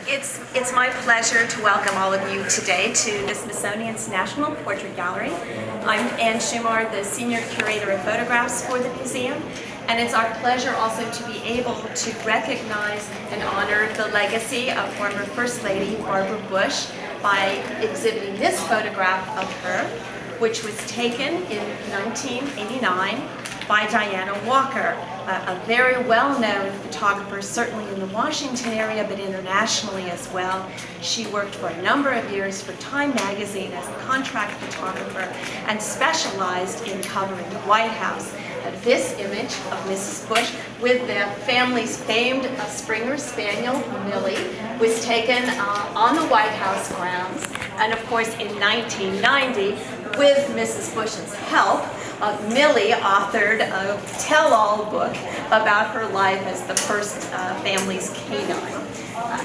It's my pleasure to welcome all of you today to the Smithsonian's National Portrait Gallery. I'm Ann Shumar, the Senior Curator of Photographs for the museum, and it's our pleasure also to be able to recognize and honor the legacy of former First Lady Barbara Bush by exhibiting this photograph of her, which was taken in 1989 by Diana Walker, a very well-known photographer, certainly in the Washington area, but internationally as well. She worked for a number of years for Time magazine as a contract photographer and specialized in covering the White House. This image of Mrs. Bush with the family's famed Springer Spaniel, Millie, was taken on the White House grounds. And of course, in 1990, with Mrs. Bush's help, Millie authored a tell-all book about her life as the first family's canine.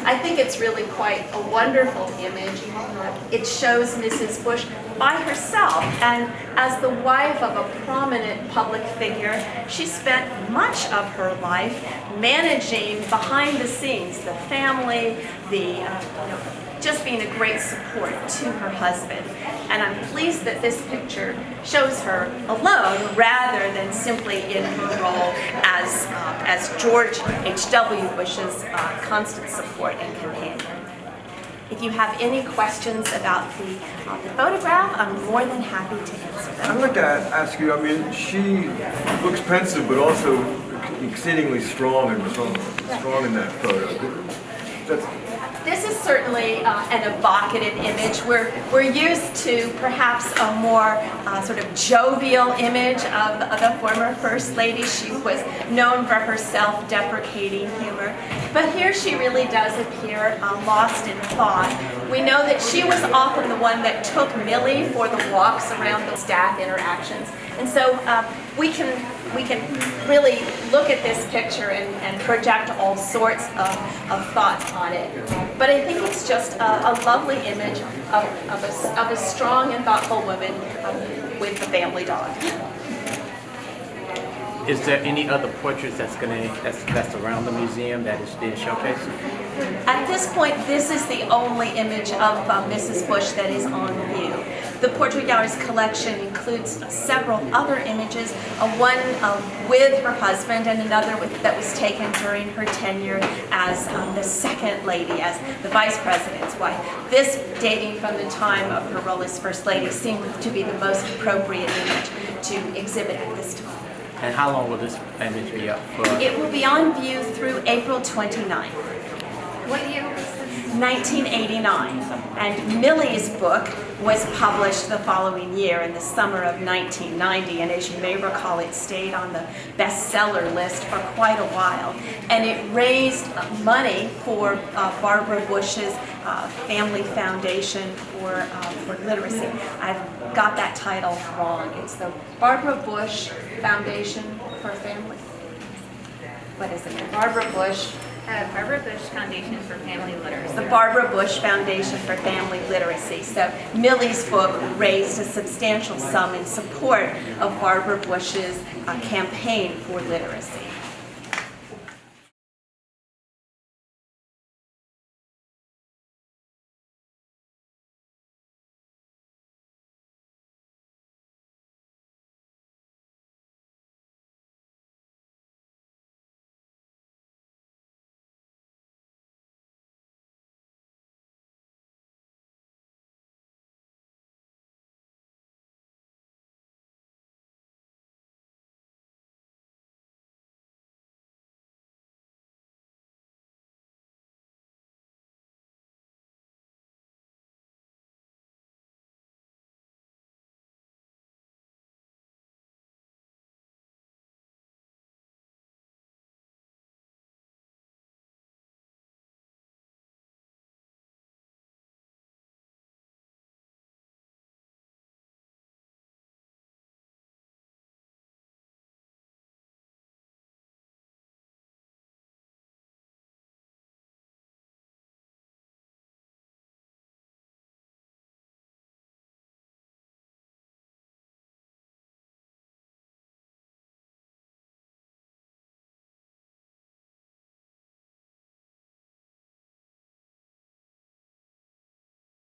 I think it's really quite a wonderful image. It shows Mrs. Bush by herself, and as the wife of a prominent public figure, she spent much of her life managing behind the scenes, the family, just being a great support to her husband. And I'm pleased that this picture shows her alone rather than simply in her role as George H.W. Bush's constant support and companion. If you have any questions about the photograph, I'm more than happy to answer them. I'd like to ask you, I mean, she looks pensive but also exceedingly strong and strong in that photo. This is certainly an evocative image. We're used to perhaps a more sort of jovial image of the former First Lady. She was known for her self-deprecating humor. But here she really does appear lost in thought. We know that she was often the one that took Millie for the walks around the staff interactions. And so we can really look at this picture and project all sorts of thoughts on it. But I think it's just a lovely image of a strong and thoughtful woman with a family dog. Is there any other portraits that's around the museum that is being showcased? At this point, this is the only image of Mrs. Bush that is on view. The Portrait Gallery's collection includes several other images, one with her husband and another that was taken during her tenure as the second lady, as the vice president's wife. This, dating from the time of her role as First Lady, seemed to be the most appropriate image to exhibit at this time. And how long will this image be up for? It will be on view through April 29th. What year was this? 1989. And Millie's book was published the following year in the summer of 1990. And as you may recall, it stayed on the bestseller list for quite a while. And it raised money for Barbara Bush's Family Foundation for Literacy. I've got that title wrong. It's the Barbara Bush Foundation for Family. What is it? Barbara Bush Foundation for Family Literacy. The Barbara Bush Foundation for Family Literacy. So Millie's book raised a substantial sum in support of Barbara Bush's campaign for literacy.